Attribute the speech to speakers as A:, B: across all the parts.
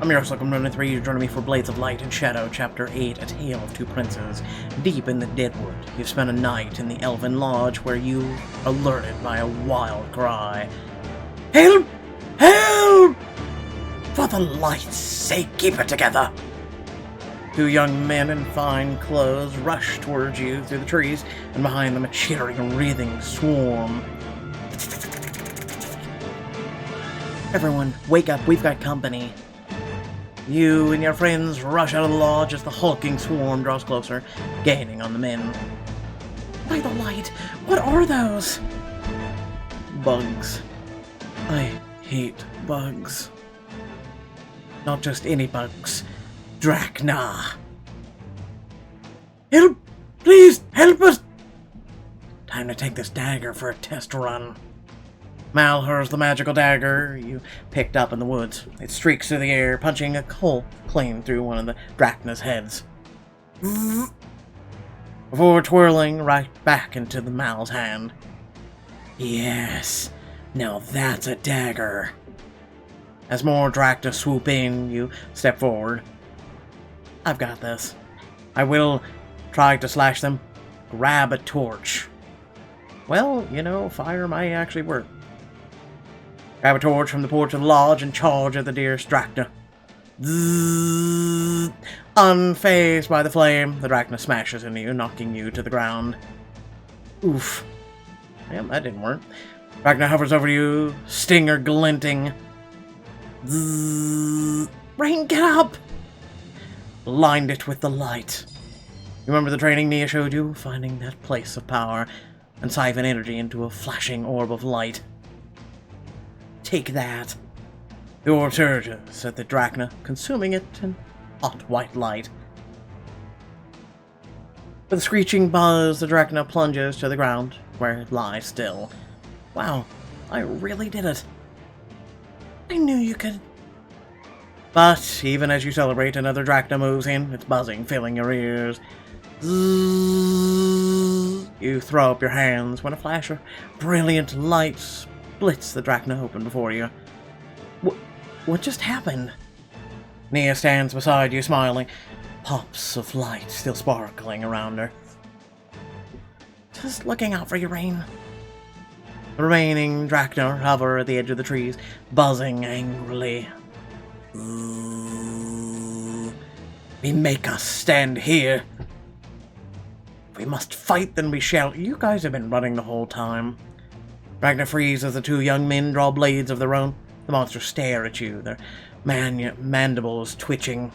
A: I'm your Welcome running 3. You're joining me for Blades of Light and Shadow, Chapter 8, A Tale of Two Princes. Deep in the Deadwood, you've spent a night in the Elven Lodge where you are alerted by a wild cry. Help! Help! For the light's sake, keep it together! Two young men in fine clothes rush towards you through the trees, and behind them a chittering, wreathing swarm. Everyone, wake up, we've got company. You and your friends rush out of the lodge as the hulking swarm draws closer, gaining on the men. By the light, what are those? Bugs. I hate bugs. Not just any bugs. Drachna. Help! Please, help us! Time to take this dagger for a test run. Mal hurls the magical dagger you picked up in the woods. It streaks through the air, punching a hole clean through one of the Drachna's heads. Before twirling right back into the Mal's hand. Yes, now that's a dagger. As more Drachna swoop in, you step forward. I've got this. I will try to slash them. Grab a torch. Well, you know, fire might actually work. Grab a torch from the porch of the lodge and charge at the dearest Drachna. Zzz. Unfazed by the flame, the Drachna smashes into you, knocking you to the ground. Oof. Well, that didn't work. Drachna hovers over you, stinger glinting. Zzz. Rain, get up! Blind it with the light. You remember the training Nia showed you? Finding that place of power and siphon energy into a flashing orb of light. Take that. The orb surges at the Drachna, consuming it in hot white light. With a screeching buzz, the Drachna plunges to the ground, where it lies still. Wow, I really did it. I knew you could. But even as you celebrate, another Drachna moves in, its buzzing filling your ears. Zzz. You throw up your hands when a flash of brilliant light splits the Drachna open before you. What just happened? Nia stands beside you, smiling. Pops of light still sparkling around her. Just looking out for you, Rain. The remaining Drachna hover at the edge of the trees, buzzing angrily. We make us stand here. If we must fight, then we shall. You guys have been running the whole time. Drachna freeze as the two young men draw blades of their own. The monsters stare at you, their mandibles twitching.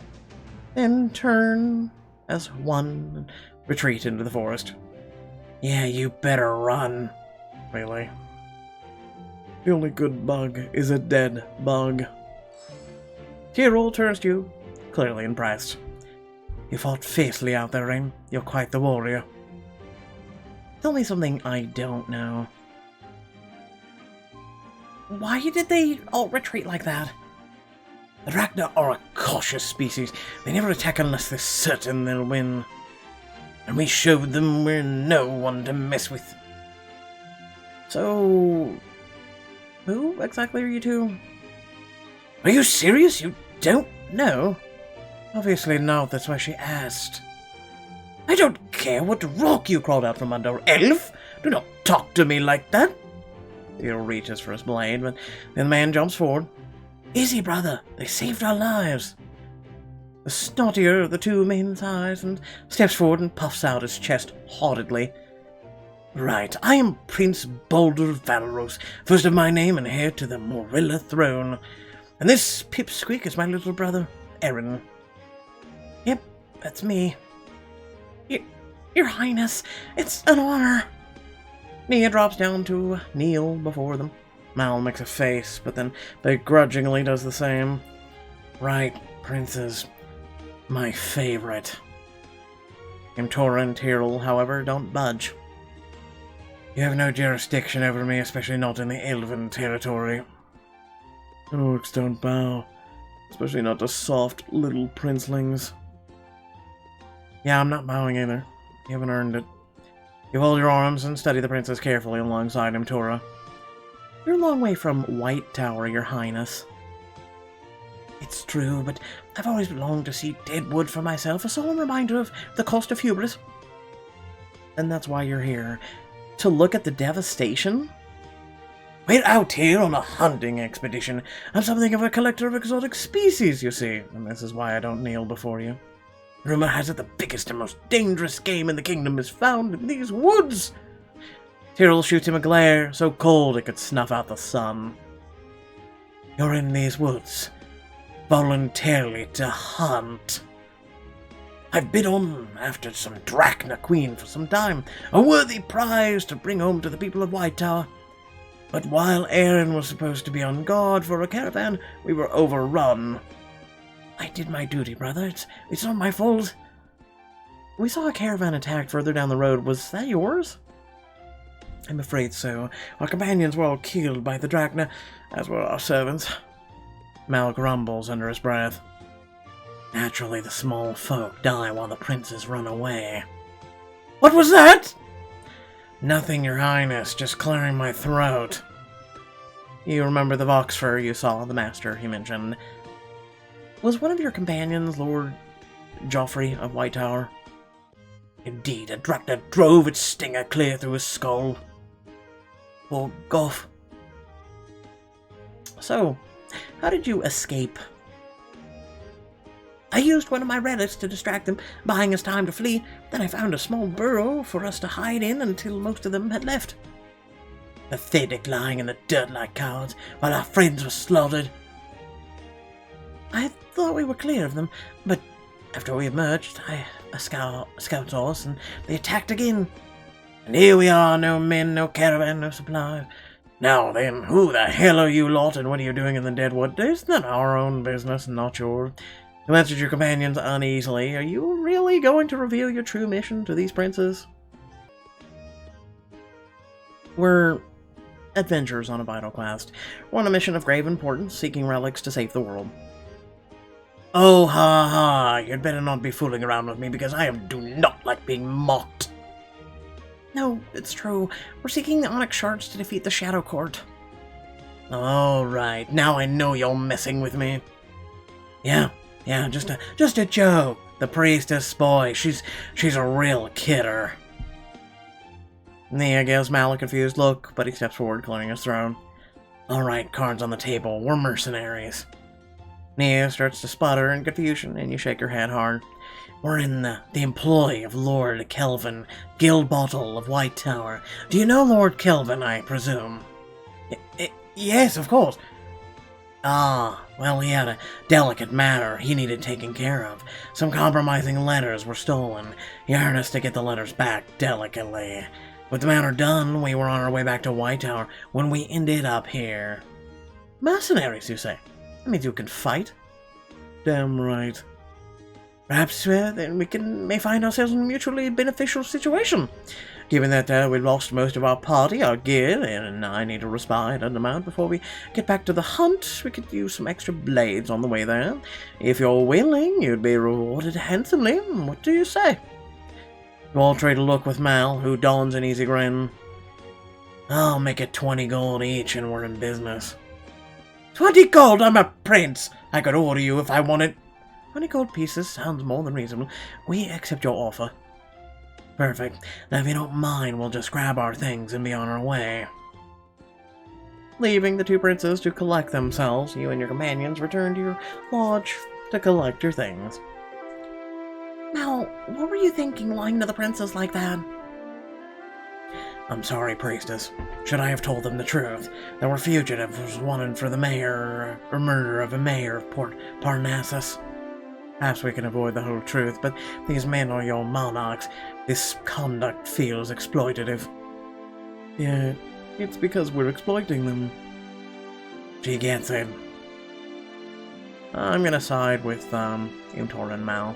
A: Then turn as one and retreat into the forest. Yeah, you better run. Really? The only good bug is a dead bug. Tyrell turns to you, clearly impressed. You fought fiercely out there, Rain. You're quite the warrior. Tell me something I don't know. Why did they all retreat like that? The Drachna are a cautious species. They never attack unless they're certain they'll win. And we showed them we're no one to mess with. So, who exactly are you two? Are you serious? You don't know? Obviously not, that's why she asked. I don't care what rock you crawled out from under, elf! Do not talk to me like that! Theo reaches for his blade, but then the man jumps forward. Easy, brother. They saved our lives. The snottier of the two men sighs and steps forward and puffs out his chest haughtily. Right, I am Prince Boulder Valeros, first of my name and heir to the Morella throne. And this pipsqueak is my little brother, Aaron. Yep, that's me. Your Highness, it's an honor. Nia drops down to kneel before them. Mal makes a face, but then begrudgingly does the same. Right, princes. My favorite. Imtora and Tyrell, however, don't budge. You have no jurisdiction over me, especially not in the Elven territory. Orcs don't bow, especially not to soft little princelings. Yeah, I'm not bowing either. You haven't earned it. You hold your arms and study the princess carefully alongside Imtora. You're a long way from White Tower, your highness. It's true, but I've always longed to see Deadwood for myself, a solemn reminder of the cost of hubris. And that's why you're here. To look at the devastation? We're out here on a hunting expedition. I'm something of a collector of exotic species, you see, and this is why I don't kneel before you. Rumor has it the biggest and most dangerous game in the kingdom is found in these woods. Tyrrell shoots him a glare so cold it could snuff out the sun. You're in these woods, voluntarily to hunt. I've been on after some Drachna Queen for some time, a worthy prize to bring home to the people of White Tower. But while Aaron was supposed to be on guard for a caravan, we were overrun. I did my duty, brother. It's not my fault. We saw a caravan attacked further down the road. Was that yours? I'm afraid so. Our companions were all killed by the Drachna, as were our servants. Mal grumbles under his breath. Naturally, the small folk die while the princes run away. What was that? Nothing, your highness, just clearing my throat. You remember the Vox fur you saw, the master he mentioned. Was one of your companions Lord Joffrey of White Tower? Indeed, a Drachna drove its stinger clear through his skull. Poor Goff. So, how did you escape? I used one of my relics to distract them, buying us time to flee. Then I found a small burrow for us to hide in until most of them had left. Pathetic lying in the dirt like cowards, while our friends were slaughtered. I thought we were clear of them, but after we emerged, a scout saw us, and they attacked again. And here we are, no men, no caravan, no supply. Now then, who the hell are you lot, and what are you doing in the Deadwood? It's not our own business, not yours. You answered your companions uneasily. Are you really going to reveal your true mission to these princes? We're adventurers on a vital quest. We're on a mission of grave importance, seeking relics to save the world. Oh, ha ha, you'd better not be fooling around with me, because I do not like being mocked. No, it's true. We're seeking the Onyx Shards to defeat the Shadow Court. All right, now I know you're messing with me. Yeah, just a joke. The priestess boy, she's a real kidder. Nia gives Mal a confused look, but he steps forward, clearing his throne. All right, cards on the table. We're mercenaries. Nia starts to sputter in confusion, and you shake your head hard. We're in the employ of Lord Kelvin, Guildbottle of White Tower. Do you know Lord Kelvin, I presume? Yes, of course. Ah, well, he had a delicate matter he needed taken care of. Some compromising letters were stolen. He hired us to get the letters back delicately. With the matter done, we were on our way back to White Tower when we ended up here. Mercenaries, you say? That means you can fight? Damn right. Perhaps then we may find ourselves in a mutually beneficial situation. Given that we've lost most of our party, our gear, and I need a respite and amount before we get back to the hunt, we could use some extra blades on the way there. If you're willing, you'd be rewarded handsomely. What do you say? You all trade a look with Mal, who dons an easy grin. I'll make it 20 gold each and we're in business. 20 gold? I'm a prince! I could order you if I wanted. 20 gold pieces sounds more than reasonable. We accept your offer. Perfect. Now if you don't mind, we'll just grab our things and be on our way. Leaving the two princes to collect themselves, you and your companions return to your lodge to collect your things. Now, what were you thinking lying to the princes like that? I'm sorry, priestess. Should I have told them the truth? There were fugitives wanted for the mayor, or murder of a mayor of Port Parnassus. Perhaps we can avoid the whole truth, but these men are your monarchs. This conduct feels exploitative. Yeah, it's because we're exploiting them. She gets it. I'm gonna side with, Umtor and Mal.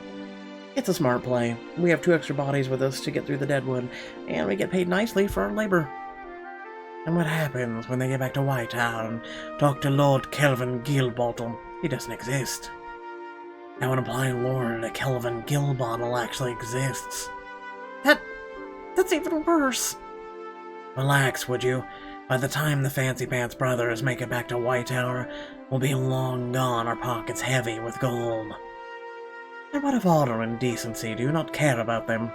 A: It's a smart play. We have 2 extra bodies with us to get through the Deadwood, and we get paid nicely for our labor. And what happens when they get back to White Tower and talk to Lord Kelvin Guildbottle? He doesn't exist. That would imply Lord Kelvin Guildbottle actually exists. That's even worse. Relax, would you? By the time the Fancy Pants brothers make it back to White Tower, will be long gone, our pockets heavy with gold. And what of honor and decency? Do you not care about them?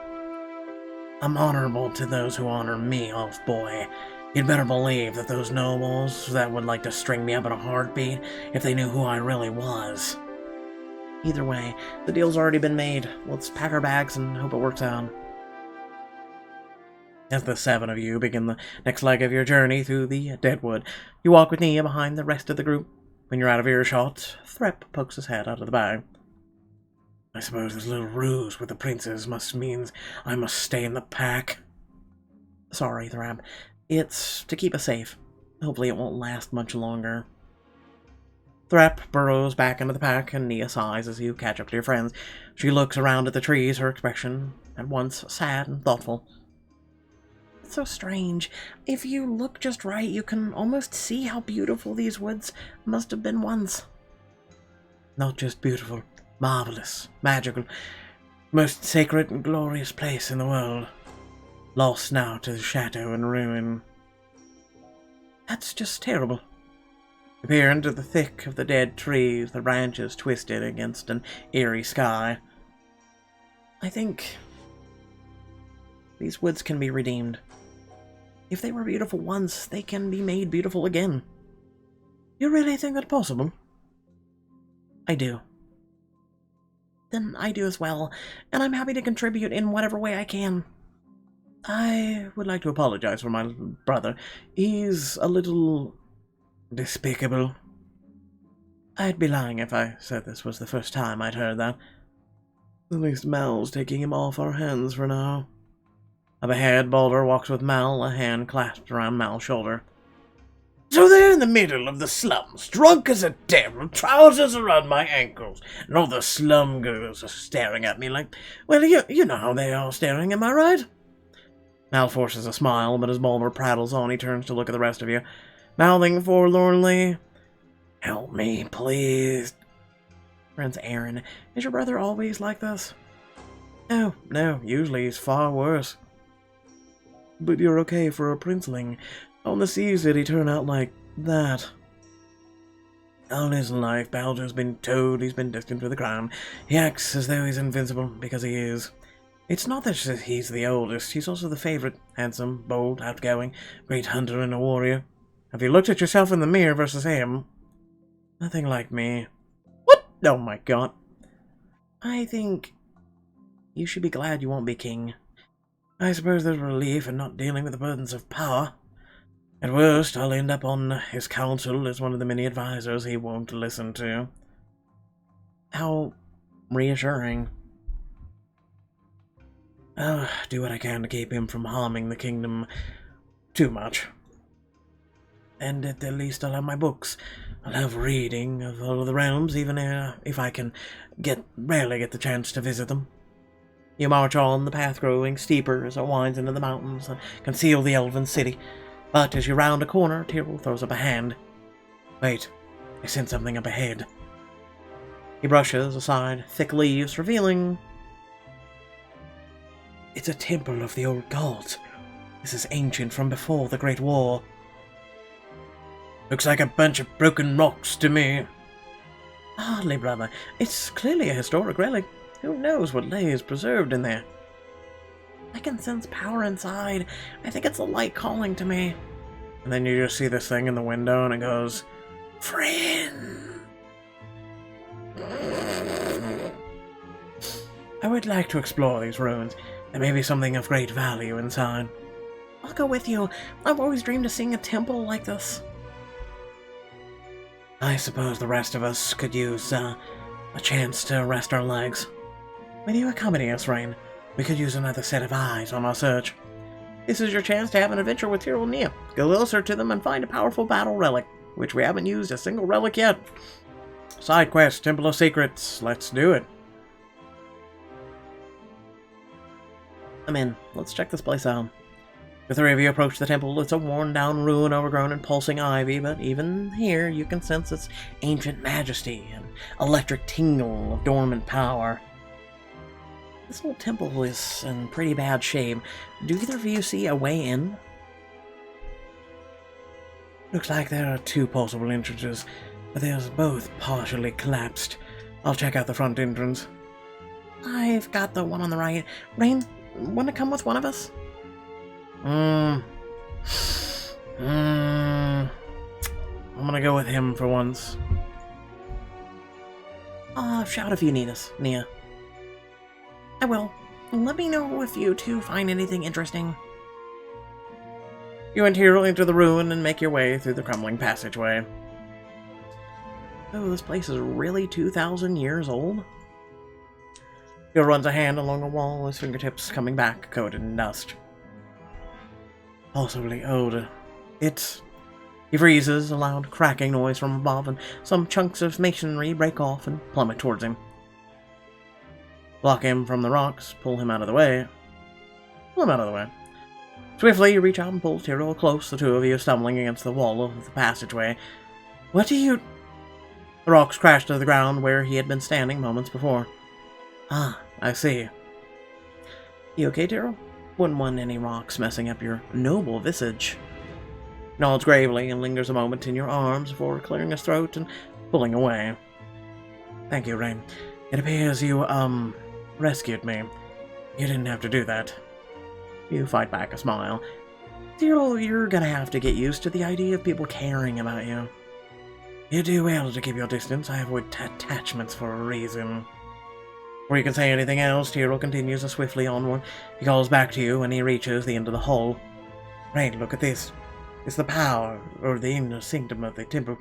A: I'm honorable to those who honor me, off boy. You'd better believe that those nobles that would like to string me up in a heartbeat if they knew who I really was. Either way, the deal's already been made. Let's pack our bags and hope it works out. As the 7 of you begin the next leg of your journey through the Deadwood, you walk with Nia behind the rest of the group. When you're out of earshot, Threp pokes his head out of the bag. I suppose this little ruse with the princes means I must stay in the pack. Sorry, Threp. It's to keep us safe. Hopefully it won't last much longer. Threp burrows back into the pack, and Nia sighs as you catch up to your friends. She looks around at the trees, her expression at once sad and thoughtful. It's so strange. If you look just right, you can almost see how beautiful these woods must have been once. Not just beautiful, marvelous, magical, most sacred and glorious place in the world. Lost now to shadow and ruin. That's just terrible. You peer into the thick of the dead trees, the branches twisted against an eerie sky. I think these woods can be redeemed. If they were beautiful once, they can be made beautiful again. You really think that's possible? I do. Then I do as well, and I'm happy to contribute in whatever way I can. I would like to apologize for my brother. He's a little despicable. I'd be lying if I said this was the first time I'd heard that. At least Mal's taking him off our hands for now. Up ahead, Baldur walks with Mal, a hand clasped around Mal's shoulder. So they're in the middle of the slums, drunk as a devil, trousers around my ankles, and all the slum girls are staring at me like, well, you know how they are staring, am I right? Mal forces a smile, but as Baldur prattles on, he turns to look at the rest of you, mouthing forlornly, help me, please. Prince Aaron, is your brother always like this? No, usually he's far worse. But you're okay for a princeling. On the seas did he turn out like that? All his life, Baldur's been told he's been destined for the crown. He acts as though he's invincible, because he is. It's not that he's the oldest, he's also the favorite. Handsome, bold, outgoing, great hunter and a warrior. Have you looked at yourself in the mirror versus him? Nothing like me. What? Oh my god. I think you should be glad you won't be king. I suppose there's relief in not dealing with the burdens of power. At worst, I'll end up on his council as one of the many advisors he won't listen to. How reassuring. I'll do what I can to keep him from harming the kingdom too much. And at the least I'll have my books. I'll have reading of all of the realms, even if I can rarely get the chance to visit them. You march on, the path growing steeper as it winds into the mountains and conceal the elven city. But as you round a corner, Tyrrell throws up a hand. Wait, I sense something up ahead. He brushes aside thick leaves, revealing... It's a temple of the old gods. This is ancient from before the Great War. Looks like a bunch of broken rocks to me. Hardly, brother. It's clearly a historic relic. Who knows what lays preserved in there? I can sense power inside. I think it's the light calling to me. And then you just see this thing in the window and it goes, friend. I would like to explore these ruins. There may be something of great value inside. I'll go with you. I've always dreamed of seeing a temple like this. I suppose the rest of us could use a chance to rest our legs. Will you accompany us, Rain? We could use another set of eyes on our search. This is your chance to have an adventure with Tyrrell and Nia. Go closer to them and find a powerful battle relic, which we haven't used a single relic yet. Side quest, Temple of Secrets. Let's do it. I'm in. Let's check this place out. The three of you approach the temple. It's a worn-down ruin overgrown in pulsing ivy, but even here you can sense its ancient majesty and electric tingle of dormant power. This old temple is in pretty bad shape. Do either of you see a way in? Looks like there are two possible entrances. but they're both partially collapsed. I'll check out the front entrance. I've got the one on the right. Rain, want to come with one of us? I'm gonna go with him for once. Shout if you need us, Nia. I will. Let me know if you two find anything interesting. You and Hero enter the ruin and make your way through the crumbling passageway. Oh, this place is really 2,000 years old? Hero runs a hand along a wall, his fingertips coming back, coated in dust. Possibly older. He freezes, a loud cracking noise from above, and some chunks of masonry break off and plummet towards him. Block him from the rocks, pull him out of the way. Pull him out of the way. Swiftly, you reach out and pull Tyrrell close, the two of you stumbling against the wall of the passageway. What do you... The rocks crash to the ground where he had been standing moments before. Ah, I see. You okay, Tyrrell? Wouldn't want any rocks messing up your noble visage. Nods gravely and lingers a moment in your arms before clearing his throat and pulling away. Thank you, Rain. It appears you, rescued me. You didn't have to do that. You fight back a smile. Tyrrell, you're gonna have to get used to the idea of people caring about you. You do well to keep your distance. I avoid attachments for a reason. Before you can say anything else, Tyrrell continues swiftly onward. He calls back to you when he reaches the end of the hall. Rain, look at this. It's the power, or the inner sanctum of the temple.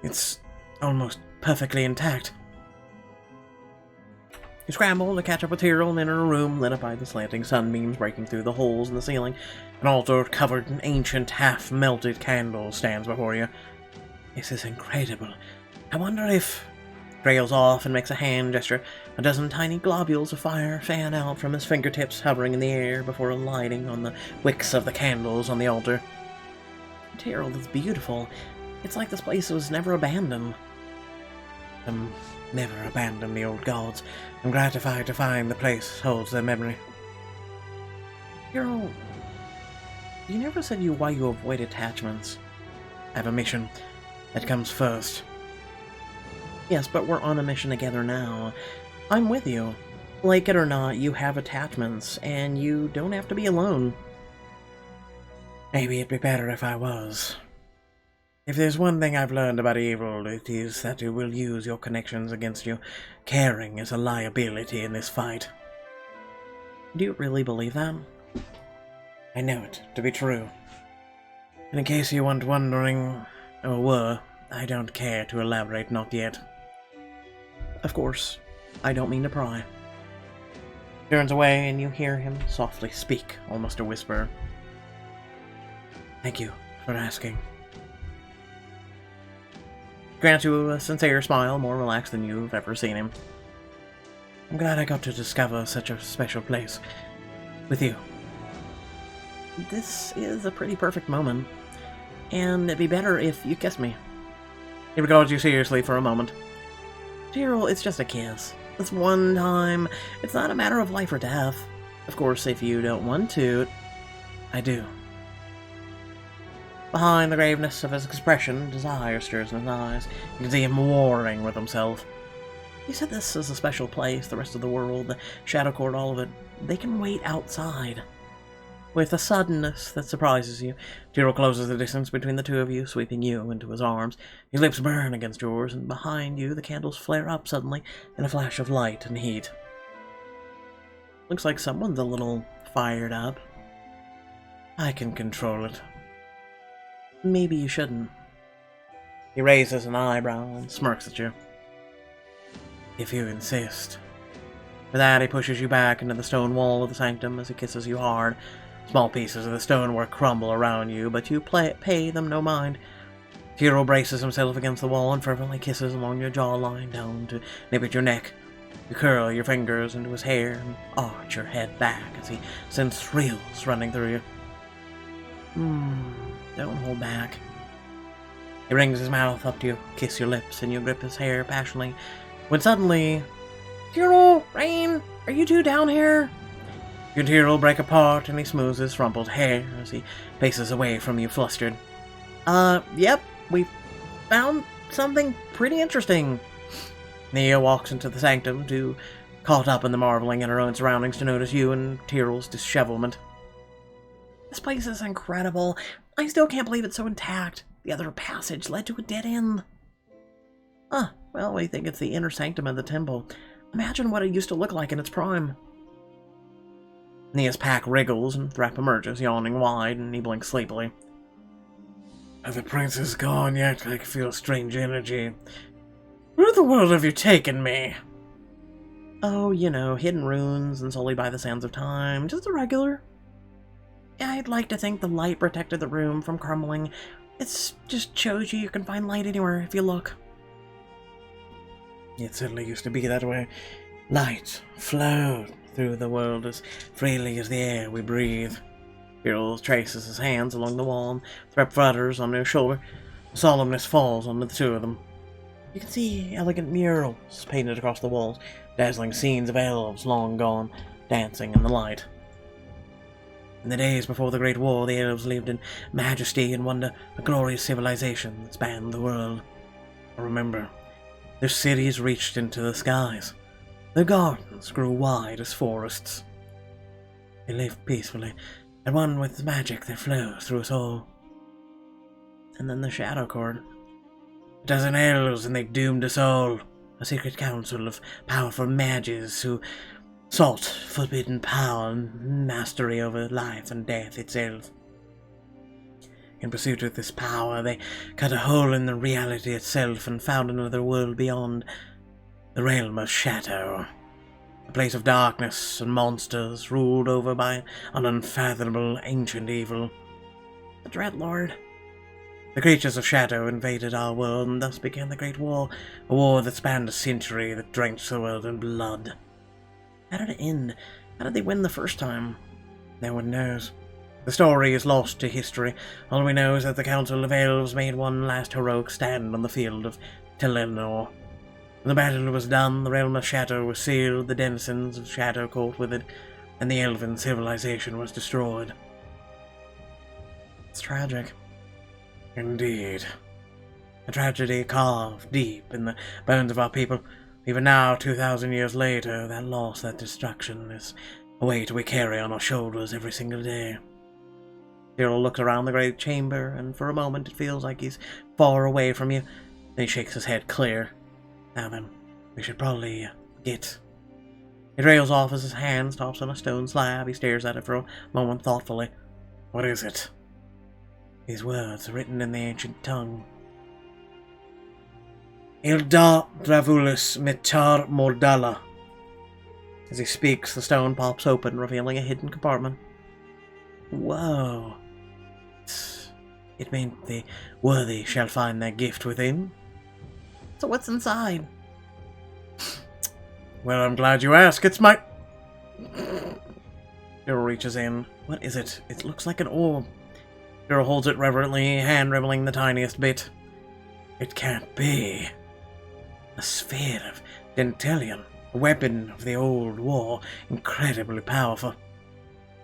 A: It's almost perfectly intact. You scramble to catch up with Tyrrell and enter a room lit up by the slanting sunbeams breaking through the holes in the ceiling. An altar covered in ancient, half-melted candles stands before you. This is incredible. I wonder if... Trails off and makes a hand gesture. A dozen tiny globules of fire fan out from his fingertips, hovering in the air before alighting on the wicks of the candles on the altar. Tyrrell, that's beautiful. It's like this place was never abandoned. Never abandoned the old gods. I'm gratified to find the place holds their memory. Tyrrell, you never said why you avoid attachments. I have a mission. That comes first. Yes, but we're on a mission together now. I'm with you. Like it or not, you have attachments, and you don't have to be alone. Maybe it'd be better if I was. If there's one thing I've learned about evil, it is that it will use your connections against you. Caring is a liability in this fight. Do you really believe that? I know it to be true. And in case you weren't wondering, or were, I don't care to elaborate, not yet. Of course, I don't mean to pry. Turns away and you hear him softly speak, almost a whisper. Thank you for asking. Grants you a sincere smile, more relaxed than you've ever seen him. I'm glad I got to discover such a special place with you. This is a pretty perfect moment, and it'd be better if you kissed me. He regards you seriously for a moment. Tyrrell, it's just a kiss. It's one time. It's not a matter of life or death. Of course, if you don't want to, I do. Behind the graveness of his expression, desire stirs in his eyes. You can see him warring with himself. He said this is a special place, the rest of the world, the Shadow Court, all of it. They can wait outside. With a suddenness that surprises you, Tyrrell closes the distance between the two of you, sweeping you into his arms. His lips burn against yours, and behind you the candles flare up suddenly in a flash of light and heat. Looks like someone's a little fired up. I can control it. Maybe you shouldn't. He raises an eyebrow and smirks at you. If you insist. For that, he pushes you back into the stone wall of the sanctum as he kisses you hard. Small pieces of the stonework crumble around you, but you pay them no mind. Tyrrell braces himself against the wall and fervently kisses along your jawline down to nip at your neck. You curl your fingers into his hair and arch your head back as he sends thrills running through you. Don't hold back. He brings his mouth up to you, kiss your lips, and you grip his hair passionately, when suddenly... Tyrrell, Rain, are you two down here? Your Tyrrell break apart, and he smooths his rumpled hair as he paces away from you, flustered. Yep, we found something pretty interesting. Nia walks into the sanctum, too caught up in the marveling in her own surroundings to notice you and Tyrrell's dishevelment. This place is incredible. I still can't believe it's so intact. The other passage led to a dead end. Well, we think it's the inner sanctum of the temple. Imagine what it used to look like in its prime. Nia's pack wriggles and Threp emerges, yawning wide, and he blinks sleepily. Are the princes gone yet? I can feel a strange energy. Where in the world have you taken me? Oh, you know, hidden ruins and sullied by the sands of time. Just a regular. I'd like to think the light protected the room from crumbling. It just shows you can find light anywhere if you look. It certainly used to be that way. Light flowed through the world as freely as the air we breathe. Tyrrell traces his hands along the wall, and Threp flutters on his shoulder. Solemnness falls on the two of them. You can see elegant murals painted across the walls, dazzling scenes of elves long gone, dancing in the light. In the days before the Great War, the elves lived in majesty and wonder, a glorious civilization that spanned the world. I remember, their cities reached into the skies. Their gardens grew wide as forests. They lived peacefully, at one with the magic that flows through us all. And then the Shadow Court. A dozen elves, and they doomed us all. A secret council of powerful mages who sought forbidden power and mastery over life and death itself. In pursuit of this power, they cut a hole in the reality itself and found another world beyond, the realm of shadow. A place of darkness and monsters ruled over by an unfathomable ancient evil. The Dreadlord. The creatures of shadow invaded our world, and thus began the Great War, a war that spanned a century that drenched the world in blood. How did it end? How did they win the first time? No one knows. The story is lost to history. All we know is that the Council of Elves made one last heroic stand on the field of Telenor. When the battle was done, the realm of shadow was sealed, the denizens of shadow caught with it, and the elven civilization was destroyed. It's tragic. Indeed. A tragedy carved deep in the bones of our people. Even now, 2,000 years later, that loss, that destruction, is a weight we carry on our shoulders every single day. Tyrrell looks around the great chamber, and for a moment it feels like he's far away from you. Then he shakes his head clear. Now then, we should probably get... He trails off as his hand stops on a stone slab. He stares at it for a moment thoughtfully. What is it? These words are written in the ancient tongue. Ilda Dravulus Mitar Mordala. As he speaks, the stone pops open, revealing a hidden compartment. Whoa. It means the worthy shall find their gift within. So what's inside? Well, I'm glad you asked. It's my... Tyrrell reaches in. What is it? It looks like an orb. Tyrrell holds it reverently, hand revealing the tiniest bit. It can't be. A sphere of Dentelion, a weapon of the old war, incredibly powerful.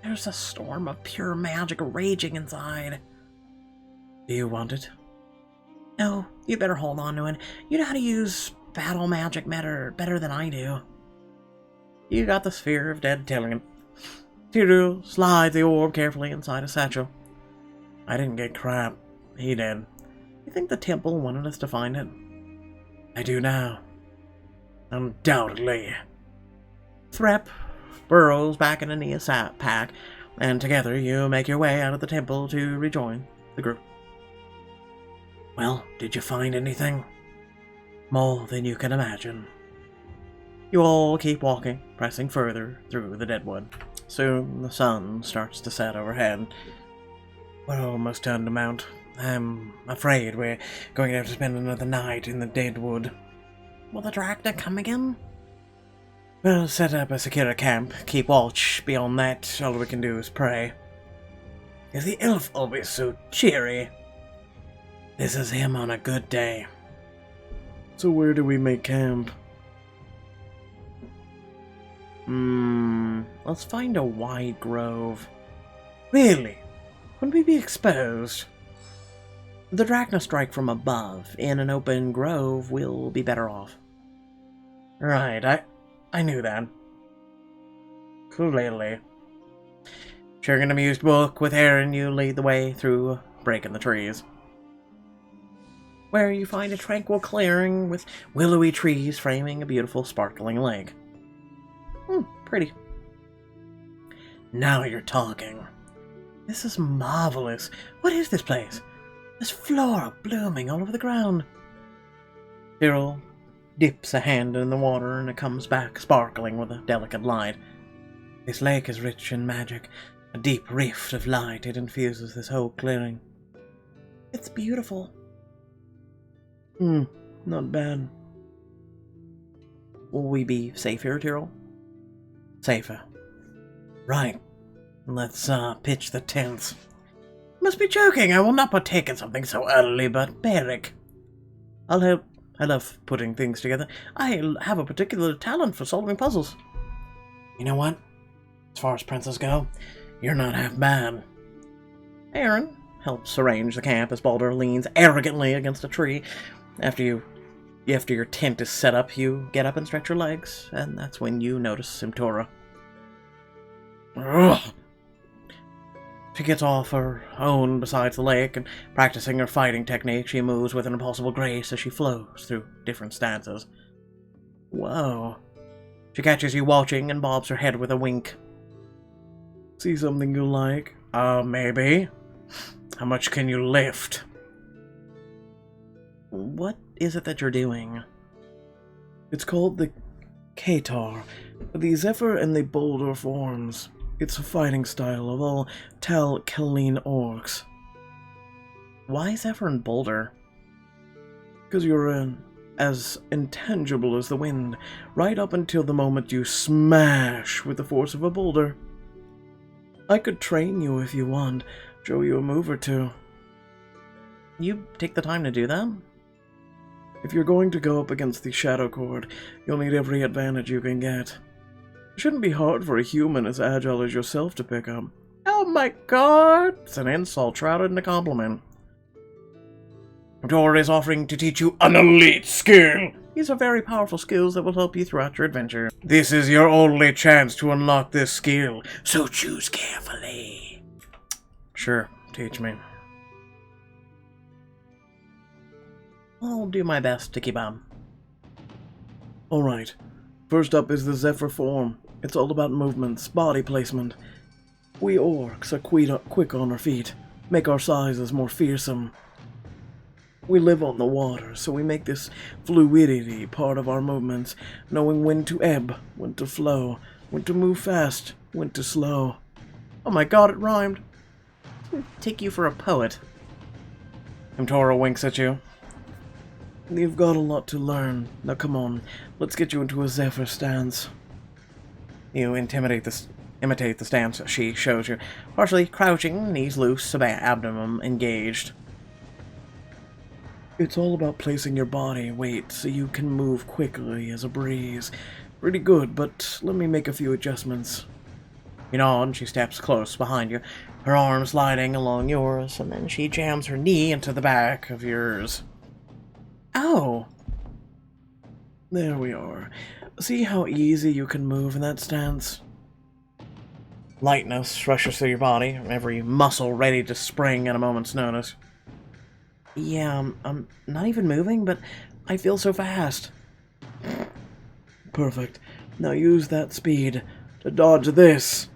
A: There's a storm of pure magic raging inside. Do you want it? No, you better hold on to it. You know how to use battle magic better than I do. You got the sphere of Dentelion. Tyrrell slides the orb carefully inside a satchel. I didn't get crap. He did. You think the temple wanted us to find it? I do now. Undoubtedly. Threp burrows back in Nia's pack, and together you make your way out of the temple to rejoin the group. Well, did you find anything? More than you can imagine. You all keep walking, pressing further through the Deadwood. Soon the sun starts to set overhead. We're almost done to mount. I'm afraid we're going to have to spend another night in the Deadwood. Will the Dracna come again? We'll set up a secure camp, keep watch. Beyond that, all we can do is pray. Is the elf always so cheery? This is him on a good day. So where do we make camp? Let's find a wide grove. Really? Wouldn't we be exposed? The Drachna strike from above in an open grove will be better off. Right, I knew that. Clearly. Sharing an amused book with Aaron, you lead the way through breaking the trees, where you find a tranquil clearing with willowy trees framing a beautiful sparkling lake. Pretty. Now you're talking. This is marvelous. What is this place? There's flora blooming all over the ground. Cyril dips a hand in the water and it comes back sparkling with a delicate light. This lake is rich in magic. A deep rift of light, it infuses this whole clearing. It's beautiful. Not bad. Will we be safe here, Tyrrell? Safer. Right. Let's pitch the tents. Must be joking, I will not partake in something so early, but Beric. I'll help. I love putting things together. I have a particular talent for solving puzzles. You know what? As far as princes go, you're not half bad. Aaron helps arrange the camp as Baldur leans arrogantly against a tree. After your tent is set up, you get up and stretch your legs, and that's when you notice Simtora. Ugh. She gets off her own beside the lake, and practicing her fighting technique, she moves with an impulsive grace as she flows through different stances. Whoa. She catches you watching and bobs her head with a wink. See something you like? Maybe. How much can you lift? What is it that you're doing? It's called the Katar, the Zephyr and the Boulder forms. It's a fighting style of all Tal-Kaline orcs. Why Zephyr and Boulder? Because you're as intangible as the wind, right up until the moment you smash with the force of a boulder. I could train you if you want, show you a move or two. You take the time to do that? If you're going to go up against the Shadow Cord, you'll need every advantage you can get. It shouldn't be hard for a human as agile as yourself to pick up. Oh my god! It's an insult shrouded in a compliment. Dor is offering to teach you an elite skill. These are very powerful skills that will help you throughout your adventure. This is your only chance to unlock this skill, so choose carefully. Sure, teach me. I'll do my best to keep up. Alright, first up is the Zephyr Form. It's all about movements, body placement. We orcs are quick on our feet, make our sizes more fearsome. We live on the water, so we make this fluidity part of our movements, knowing when to ebb, when to flow, when to move fast, when to slow. Oh my god, it rhymed. Take you for a poet. Imtora winks at you. You've got a lot to learn. Now come on, let's get you into a Zephyr stance. You imitate the stance she shows you, partially crouching, knees loose, abdomen engaged. It's all about placing your body weight so you can move quickly as a breeze. Pretty good, but let me make a few adjustments. You know, and she steps close behind you, her arm sliding along yours, and then she jams her knee into the back of yours. Ow! There we are. See how easy you can move in that stance? Lightness rushes through your body, every muscle ready to spring at a moment's notice. Yeah, I'm not even moving, but I feel so fast. Perfect. Now use that speed to dodge this.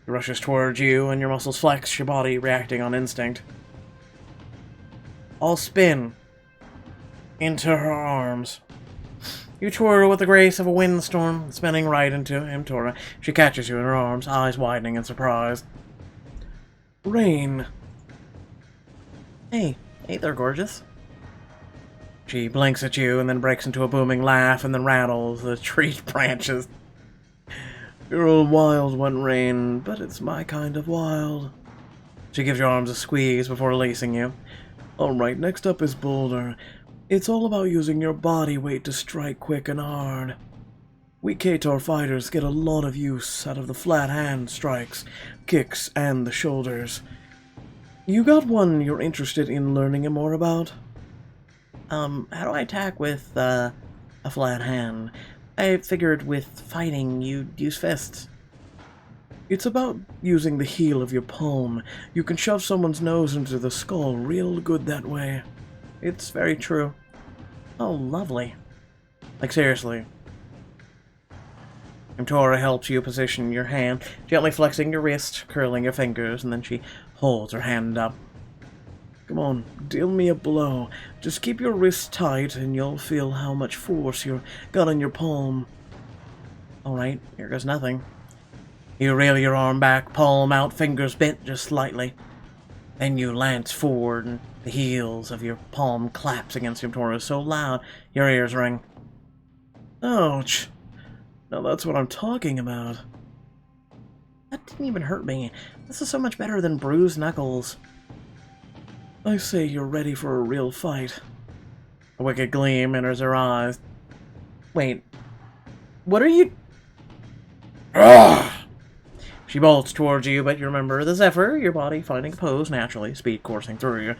A: He rushes towards you, and your muscles flex, your body reacting on instinct. I'll spin into her arms. You twirl with the grace of a windstorm, spinning right into Imtora. She catches you in her arms, eyes widening in surprise. Rain. Hey there, gorgeous. She blinks at you and then breaks into a booming laugh and then rattles the tree branches. You're all wild one, Rain, but it's my kind of wild. She gives your arms a squeeze before releasing you. Alright, next up is Boulder. It's all about using your body weight to strike quick and hard. We Katar fighters get a lot of use out of the flat hand strikes, kicks, and the shoulders. You got one you're interested in learning more about? How do I attack with, a flat hand? I figured with fighting, you'd use fists. It's about using the heel of your palm. You can shove someone's nose into the skull real good that way. It's very true. Oh, lovely. Like, seriously. Tora helps you position your hand, gently flexing your wrist, curling your fingers, and then she holds her hand up. Come on, deal me a blow. Just keep your wrist tight, and you'll feel how much force you've got in your palm. Alright, here goes nothing. You reel your arm back, palm out, fingers bent just slightly. Then you lance forward, and the heels of your palm claps against your torso so loud your ears ring. Ouch. Now that's what I'm talking about. That didn't even hurt me. This is so much better than bruised knuckles. I say you're ready for a real fight. A wicked gleam enters her eyes. Wait. What are you... Ugh! She bolts towards you, but you remember the Zephyr, your body finding a pose naturally, speed coursing through you.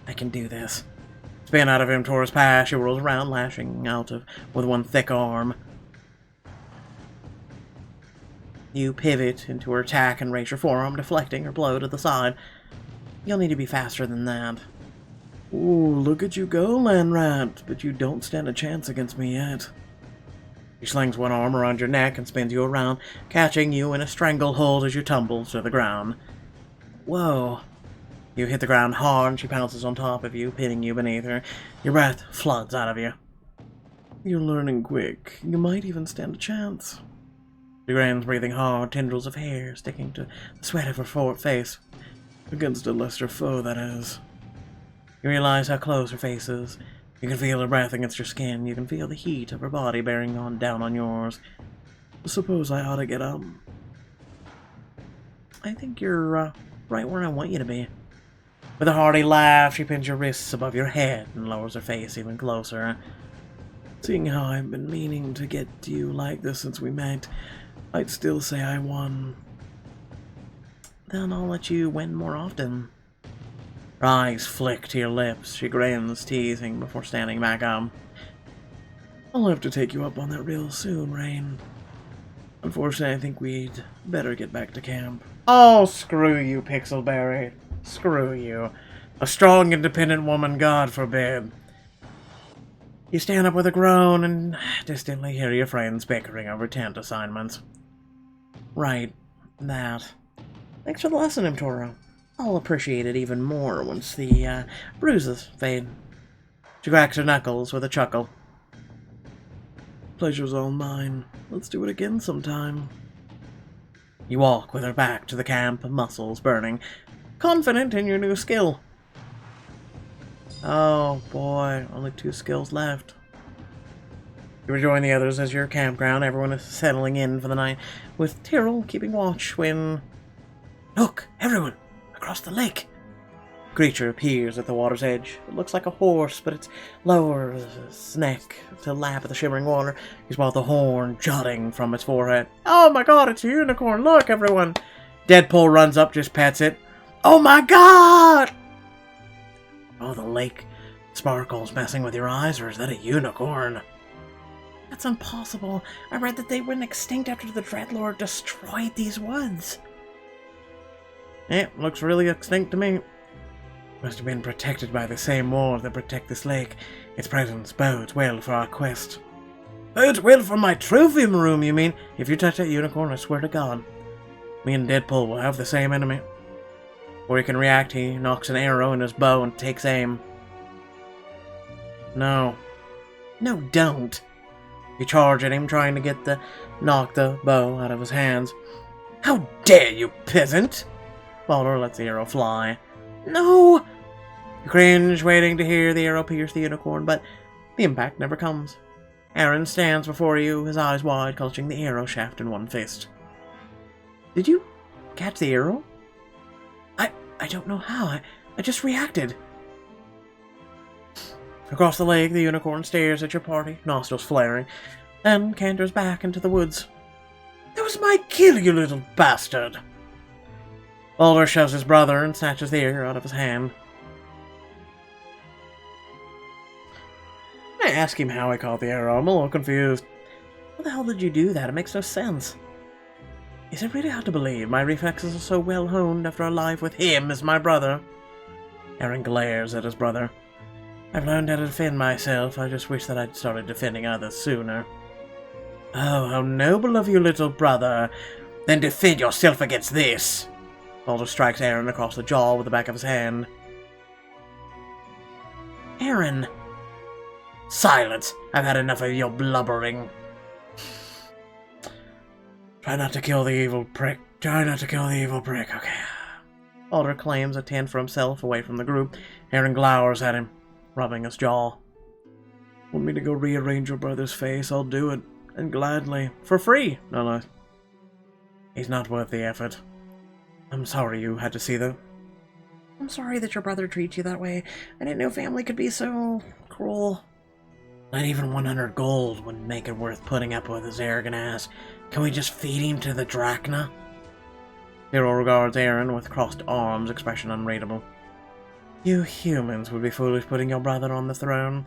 A: I can do this. Spin out of him towards pass, she whirls around, lashing out with one thick arm. You pivot into her attack and raise your forearm, deflecting her blow to the side. You'll need to be faster than that. Ooh, look at you go, Landrat, but you don't stand a chance against me yet. She slings one arm around your neck and spins you around, catching you in a stranglehold as you tumble to the ground. Whoa. You hit the ground hard and she pounces on top of you, pinning you beneath her. Your breath floods out of you. You're learning quick. You might even stand a chance. She grins, breathing hard, tendrils of hair sticking to the sweat of her face. Against a lesser foe, that is. You realize how close her face is. You can feel her breath against your skin. You can feel the heat of her body bearing down on yours. Suppose I ought to get up. I think you're right where I want you to be. With a hearty laugh, she pins your wrists above your head and lowers her face even closer. Seeing how I've been meaning to get to you like this since we met, I'd still say I won. Then I'll let you win more often. Her eyes flick to your lips. She grins, teasing, before standing back up. I'll have to take you up on that real soon, Rain. Unfortunately, I think we'd better get back to camp. Oh, screw you, Pixelberry. Screw you. A strong, independent woman, God forbid. You stand up with a groan and distantly hear your friends bickering over tent assignments. Right, that. Thanks for the lesson, Imtoro. I'll appreciate it even more once the bruises fade. She cracks her knuckles with a chuckle. Pleasure's all mine. Let's do it again sometime. You walk with her back to the camp, muscles burning, confident in your new skill. Oh boy, only 2 skills left. You rejoin the others as your campground. Everyone is settling in for the night, with Tyrrell keeping watch when... Look, everyone! Across the lake! A creature appears at the water's edge. It looks like a horse, but it's lowers its neck to lap at the shimmering water. You spot the horn jutting from its forehead. Oh my god, it's a unicorn! Look, everyone! Deadpool runs up, just pets it. Oh my god! Oh, the lake sparkles, messing with your eyes, or is that a unicorn? That's impossible. I read that they went extinct after the Dreadlord destroyed these woods. Looks really extinct to me. Must have been protected by the same walls that protect this lake. Its presence bodes well for our quest. Bodes well for my trophy room, you mean? If you touch that unicorn, I swear to God. Me and Deadpool will have the same enemy. Before he can react, he knocks an arrow in his bow and takes aim. No. No, don't. You charge at him, trying to knock the bow out of his hands. How dare you, peasant! Baldur lets the arrow fly. No! You cringe, waiting to hear the arrow pierce the unicorn, but the impact never comes. Aaron stands before you, his eyes wide, clutching the arrow shaft in one fist. Did you catch the arrow? I don't know how. I just reacted. Across the lake, the unicorn stares at your party, nostrils flaring, then canters back into the woods. That was my kill, you little bastard! Balder shoves his brother and snatches the ear out of his hand. I ask him how I caught the arrow. I'm a little confused. How the hell did you do that? It makes no sense. Is it really hard to believe my reflexes are so well honed after a life with him as my brother? Aaron glares at his brother. I've learned how to defend myself. I just wish that I'd started defending others sooner. Oh, how noble of you, little brother. Then defend yourself against this. Balder strikes Aaron across the jaw with the back of his hand. Aaron! Silence! I've had enough of your blubbering. Try not to kill the evil prick. Try not to kill the evil prick, okay. Balder claims a 10 for himself away from the group. Aaron glowers at him, rubbing his jaw. Want me to go rearrange your brother's face? I'll do it. And gladly. For free, no less. He's not worth the effort. I'm sorry you had to see that. I'm sorry that your brother treats you that way. I didn't know family could be so cruel. Not even 100 gold would make it worth putting up with his arrogant ass. Can we just feed him to the Drachna? Hero regards Aaron with crossed arms, expression unreadable. You humans would be foolish putting your brother on the throne.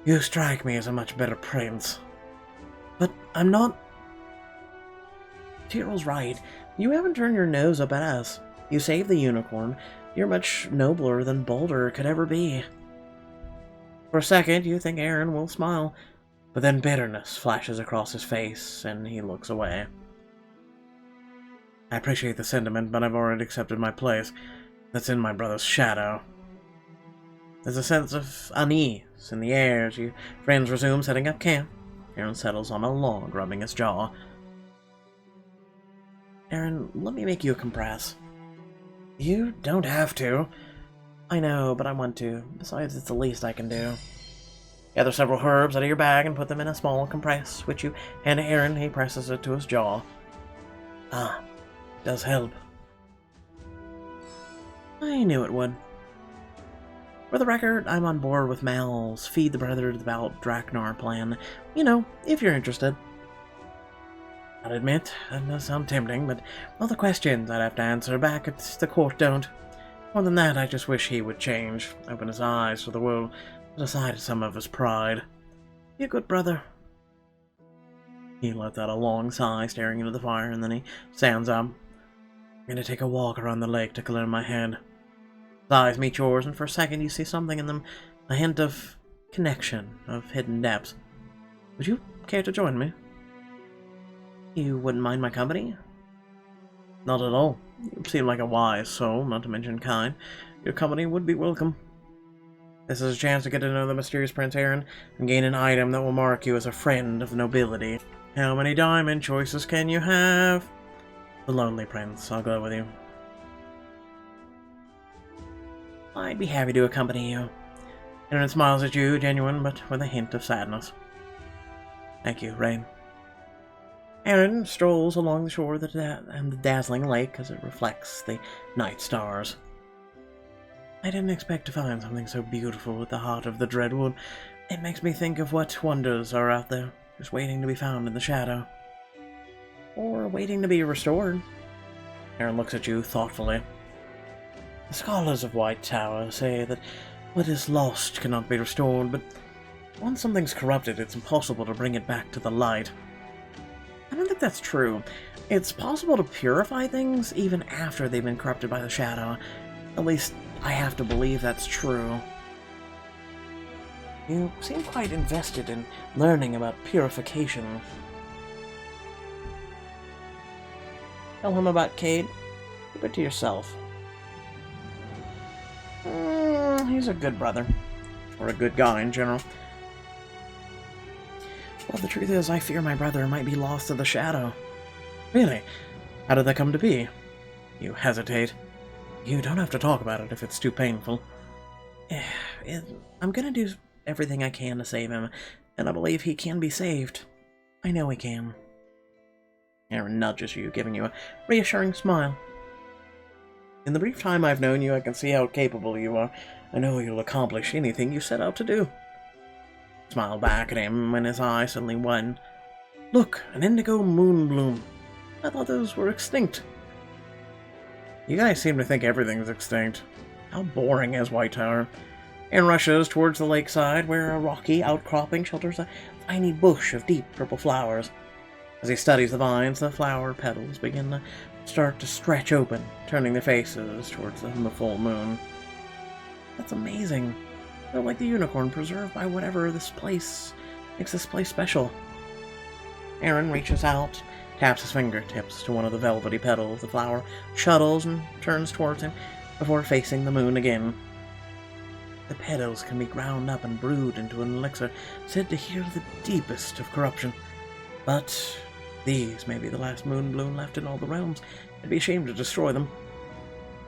A: You strike me as a much better prince. But I'm not... Tyrell's right. You haven't turned your nose up at us. You saved the unicorn. You're much nobler than Balder could ever be. For a second, you think Aaron will smile, but then bitterness flashes across his face, and he looks away. I appreciate the sentiment, but I've already accepted my place. That's in my brother's shadow. There's a sense of unease in the air as you friends resume setting up camp. Aaron settles on a log, rubbing his jaw. Aaron, let me make you a compress. You don't have to. I know, but I want to. Besides, it's the least I can do. Gather several herbs out of your bag and put them in a small compress, which you hand to Aaron. He presses it to his jaw. Ah, does help. I knew it would. For the record, I'm on board with Mal's Feed the Brothers About Drachnar plan. You know, if you're interested. I'll admit, that does sound tempting, but all the questions I'd have to answer back at the court don't. More than that, I just wish he would change, open his eyes to the world, put aside some of his pride. Be a good brother. He lets out a long sigh, staring into the fire, and then he stands up. I'm going to take a walk around the lake to clear my head. His eyes meet yours, and for a second you see something in them, a hint of connection, of hidden depths. Would you care to join me? You wouldn't mind my company? Not at all. You seem like a wise soul, not to mention kind. Your company would be welcome. This is a chance to get to know the mysterious Prince Aaron and gain an item that will mark you as a friend of nobility. How many diamond choices can you have? The Lonely Prince. I'll go with you. I'd be happy to accompany you. Aaron smiles at you, genuine, but with a hint of sadness. Thank you, Rain. Aaron strolls along the shore of the dazzling lake as it reflects the night stars. I didn't expect to find something so beautiful at the heart of the Deadwood. It makes me think of what wonders are out there, just waiting to be found in the shadow. Or waiting to be restored. Aaron looks at you thoughtfully. The scholars of White Tower say that what is lost cannot be restored, but once something's corrupted, it's impossible to bring it back to the light. I don't think that's true. It's possible to purify things even after they've been corrupted by the shadow. At least, I have to believe that's true. You seem quite invested in learning about purification. Tell him about Cade. Keep it to yourself. He's a good brother. Or a good guy in general. Well, the truth is, I fear my brother might be lost to the shadow. Really? How did that come to be? You hesitate. You don't have to talk about it if it's too painful. I'm gonna do everything I can to save him, and I believe he can be saved. I know he can. Aaron nudges you, giving you a reassuring smile. In the brief time I've known you, I can see how capable you are. I know you'll accomplish anything you set out to do. Smiled back at him when his eye suddenly widened. Look, an indigo moon bloom. I thought those were extinct. You guys seem to think everything's extinct. How boring is White Tower? And rushes towards the lakeside, where a rocky outcropping shelters a tiny bush of deep purple flowers. As he studies the vines, the flower petals begin to start to stretch open, turning their faces towards the full moon. That's amazing. They're like the unicorn preserved by whatever this place makes this place special. Aaron reaches out, taps his fingertips to one of the velvety petals. The flower shuttles and turns towards him before facing the moon again. The petals can be ground up and brewed into an elixir said to heal the deepest of corruption. But these may be the last moon bloom left in all the realms. I'd be ashamed to destroy them.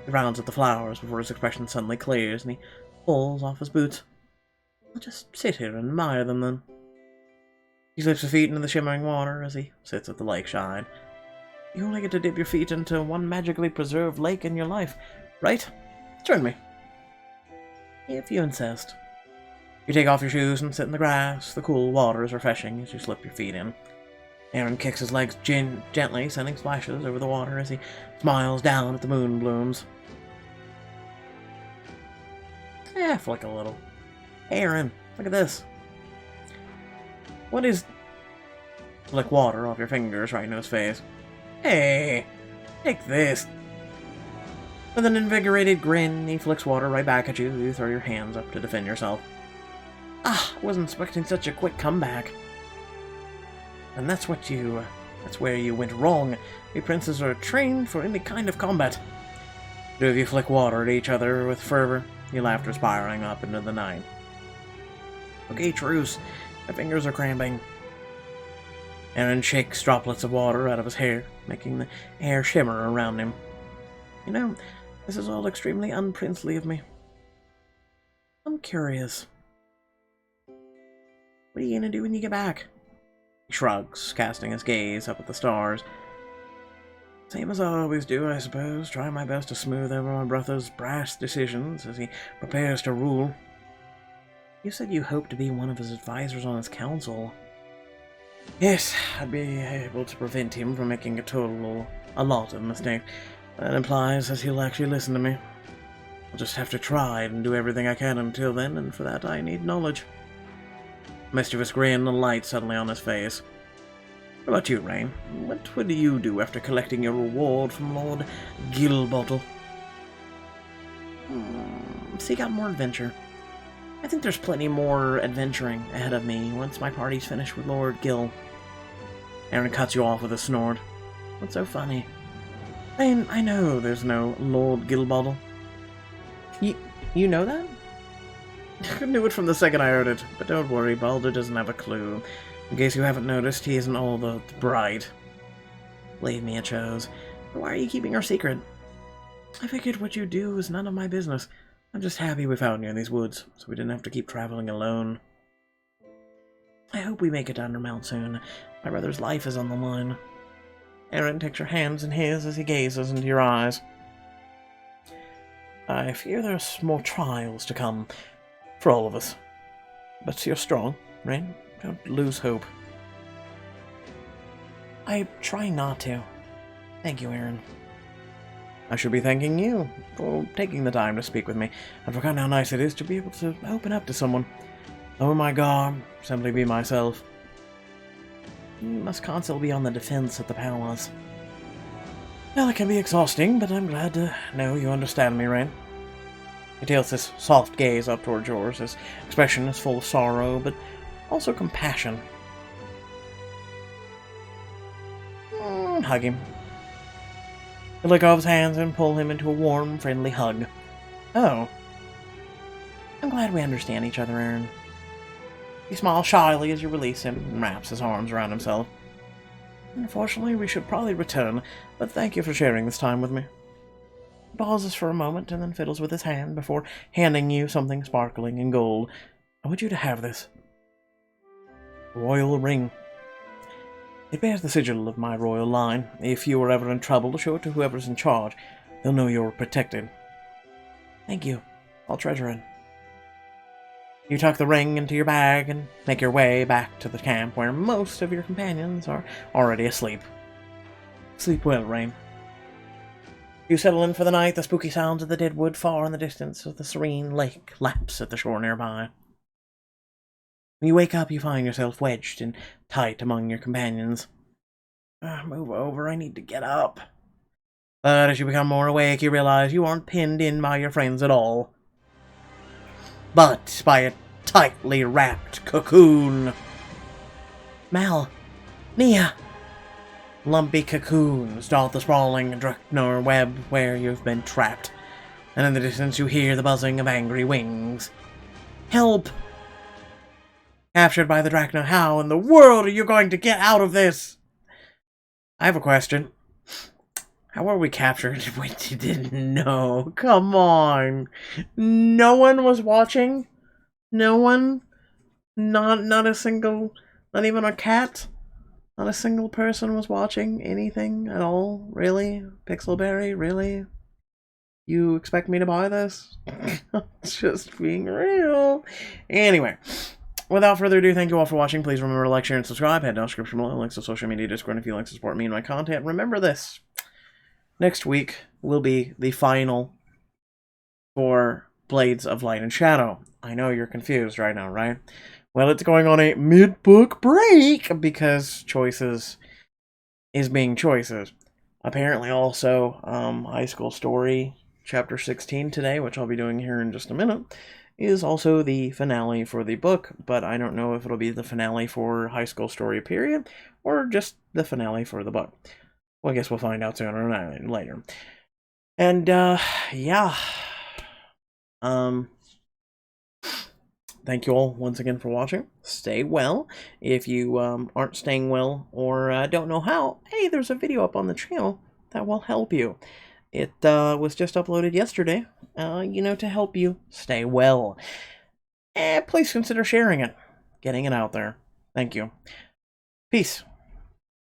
A: He rounds at the flowers before his expression suddenly clears, and he pulls off his boots. I'll just sit here and admire them then. He slips his feet into the shimmering water as he sits at the lakeside. You only get to dip your feet into one magically preserved lake in your life, right? Join me. If you insist. You take off your shoes and sit in the grass. The cool water is refreshing as you slip your feet in. Aaron kicks his legs gently, sending splashes over the water as he smiles down at the moon blooms. Flick a little. Hey, Aaron, look at this. What is... Flick water off your fingers right in his face. Hey, take this. With an invigorated grin, he flicks water right back at you. You throw your hands up to defend yourself. I wasn't expecting such a quick comeback. And that's where you went wrong. We princes are trained for any kind of combat. The two of you flick water at each other with fervor, your laughter spiraling up into the night. Okay, truce. My fingers are cramping. Aaron shakes droplets of water out of his hair, making the air shimmer around him. You know, this is all extremely unprincely of me. I'm curious. What are you gonna do when you get back? He shrugs, casting his gaze up at the stars. Same as I always do, I suppose. Try my best to smooth over my brother's brass decisions as he prepares to rule. You said you hoped to be one of his advisors on his council. Yes, I'd be able to prevent him from making a lot of mistakes. That implies that he'll actually listen to me. I'll just have to try and do everything I can until then, and for that I need knowledge. A mischievous grin and light suddenly on his face. What about you, Rain? What would you do after collecting your reward from Lord Gilbottle? Seek out more adventure. I think there's plenty more adventuring ahead of me once my party's finished with Lord Gil. Aaron cuts you off with a snort. What's so funny? Rain, I know there's no Lord Gilbottle. You know that? I knew it from the second I heard it, but don't worry, Baldur doesn't have a clue. In case you haven't noticed, he isn't all the bright. Believe me, it shows. But why are you keeping our secret? I figured what you do is none of my business. I'm just happy we found you in these woods, so we didn't have to keep traveling alone. I hope we make it to Undermount soon. My brother's life is on the line. Aaron takes your hands in his as he gazes into your eyes. I fear there's more trials to come, for all of us. But you're strong, Rain. Don't lose hope. I try not to. Thank you, Aaron. I should be thanking you for taking the time to speak with me. I've forgotten how nice it is to be able to open up to someone. Lower my guard, simply be myself. You must constantly be on the defense at the palace. Well, it can be exhausting, but I'm glad to know you understand me, Rain. He tilts his soft gaze up towards yours. His expression is full of sorrow, but also compassion. Hug him. You let go of his hands and pull him into a warm, friendly hug. Oh. I'm glad we understand each other, Aaron. He smiles shyly as you release him and wraps his arms around himself. Unfortunately, we should probably return, but thank you for sharing this time with me. He pauses for a moment and then fiddles with his hand before handing you something sparkling in gold. I want you to have this. Royal ring. It bears the sigil of my royal line. If you are ever in trouble, show it to whoever's in charge. They'll know you're protected. Thank you. I'll treasure it. You tuck the ring into your bag and make your way back to the camp where most of your companions are already asleep. Sleep well, Rain. You settle in for the night, the spooky sounds of the Deadwood far in the distance, as the serene lake laps at the shore nearby. When you wake up, you find yourself wedged and tight among your companions. Move over, I need to get up. But as you become more awake, you realize you aren't pinned in by your friends at all, but by a tightly wrapped cocoon. Mal, Nia. Lumpy cocoons dot the sprawling Draknar web where you've been trapped, and in the distance you hear the buzzing of angry wings. Help! Captured by the Draknar, how in the world are you going to get out of this? I have a question. How were we captured if we didn't know? Come on. No one was watching? No one? Not a single, not even a cat? Not a single person was watching anything at all? Really? Pixelberry? Really? You expect me to buy this? It's just being real. Anyway, without further ado, thank you all for watching. Please remember to like, share, and subscribe. Head down the description below, links to social media, Discord, if you'd like to support me and my content. Remember this. Next week will be the final for Blades of Light and Shadow. I know you're confused right now, right? Well, it's going on a mid-book break because Choices is being Choices. Apparently also, High School Story Chapter 16 today, which I'll be doing here in just a minute, is also the finale for the book, but I don't know if it'll be the finale for High School Story period, or just the finale for the book. Well, I guess we'll find out sooner or later. And, yeah. Thank you all once again for watching. Stay well. If you aren't staying well or don't know how, hey, there's a video up on the channel that will help you. It was just uploaded yesterday, to help you stay well. Please consider sharing it, getting it out there. Thank you. Peace.